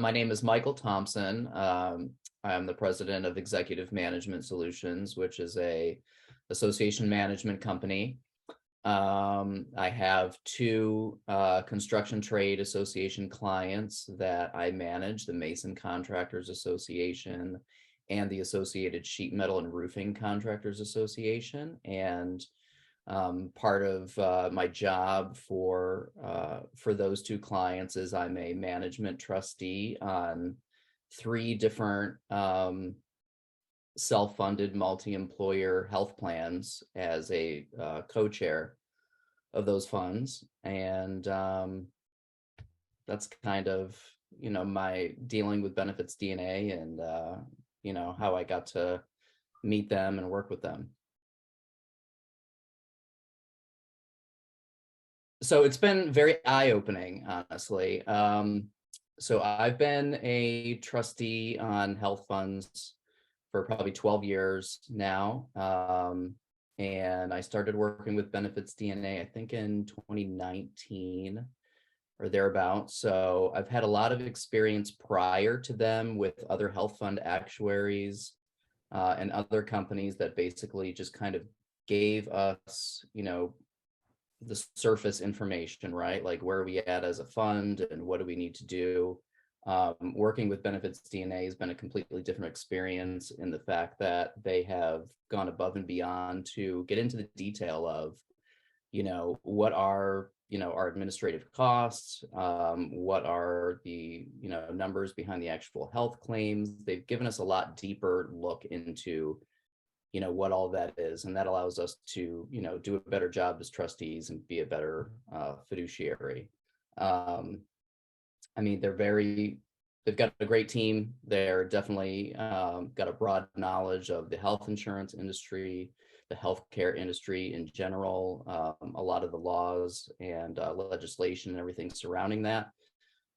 My name is Michael Thompson. I'm the president of Executive Management Solutions, which is a association management company. I have two construction trade association clients that I manage, the Mason Contractors Association and the Associated Sheet Metal and Roofing Contractors Association. And part of my job for those two clients is I'm a management trustee on three different self-funded multi-employer health plans as a co-chair of those funds. And that's kind of, my dealing with BenefitsDNA and, how I got to meet them and work with them. So it's been very eye-opening, honestly. So I've been a trustee on health funds for probably 12 years now. And I started working with BenefitsDNA, I think in 2019 or thereabouts. So I've had a lot of experience prior to them with other health fund actuaries and other companies that basically just kind of gave us, the surface information, right? Like where are we at as a fund and what do we need to do? Working with BenefitsDNA has been a completely different experience in the fact that they have gone above and beyond to get into the detail of, what are, our administrative costs, what are the, numbers behind the actual health claims. They've given us a lot deeper look into what all that is, and that allows us to do a better job as trustees and be a better fiduciary. I mean, they've got a great team. They're definitely got a broad knowledge of the health insurance industry, the healthcare industry in general, a lot of the laws and legislation and everything surrounding that.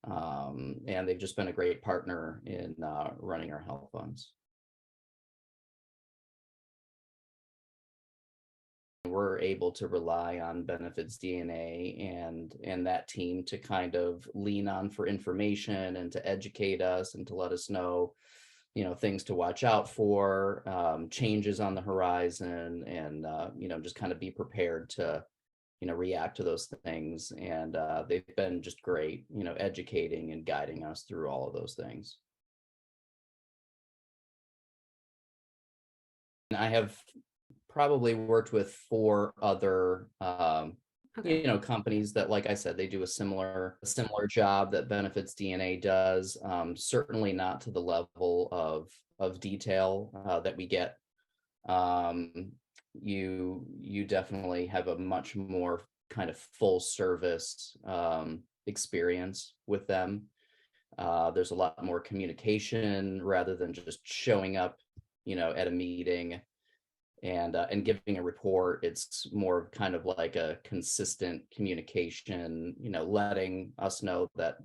And they've just been a great partner in running our health funds. We're able to rely on BenefitsDNA and that team to kind of lean on for information and to educate us and to let us know, things to watch out for, changes on the horizon, and just kind of be prepared to react to those things. And they've been just great, educating and guiding us through all of those things. And I have probably worked with four other companies that, like I said, they do a similar job that BenefitsDNA does. Certainly not to the level of detail that we get. You definitely have a much more kind of full service experience with them. There's a lot more communication rather than just showing up, at a meeting and giving a report. It's more kind of like a consistent communication, letting us know that,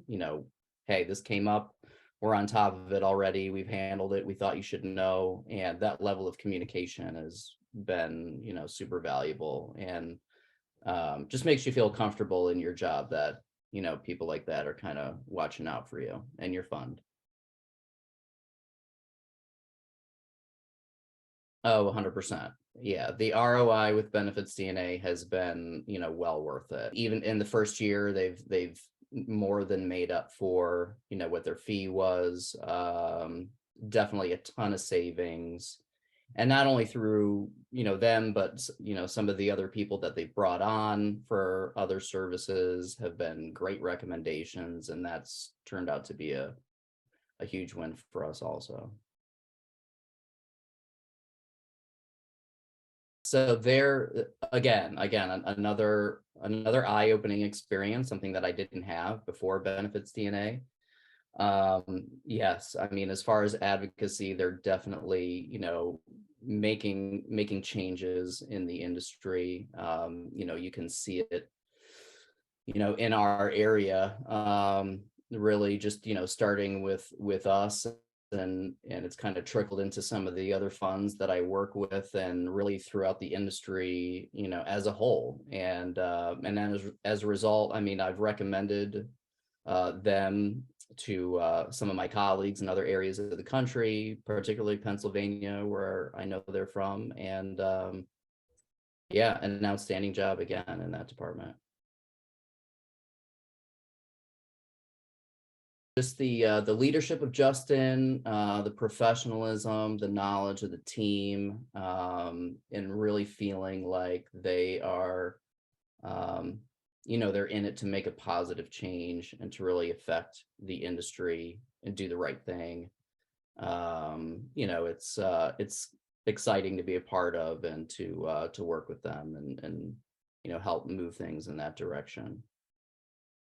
hey, this came up, we're on top of it already, we've handled it, we thought you should know. And that level of communication has been, super valuable, and just makes you feel comfortable in your job that, people like that are kind of watching out for you and your fund. Oh, 100%. Yeah, the ROI with BenefitsDNA has been, well worth it. Even in the first year, they've more than made up for, what their fee was. Definitely a ton of savings, and not only through, them, but some of the other people that they've brought on for other services have been great recommendations, and that's turned out to be a huge win for us also. So there again, another eye-opening experience, something that I didn't have before BenefitsDNA. Yes, I mean, as far as advocacy, they're definitely, making changes in the industry. You can see it, in our area, really just, starting with us. And it's kind of trickled into some of the other funds that I work with, and really throughout the industry, as a whole. And then as a result, I mean, I've recommended them to some of my colleagues in other areas of the country, particularly Pennsylvania, where I know they're from. And yeah, an outstanding job again in that department. Just the leadership of Justin, the professionalism, the knowledge of the team, and really feeling like they are, they're in it to make a positive change and to really affect the industry and do the right thing. It's exciting to be a part of and to work with them and help move things in that direction.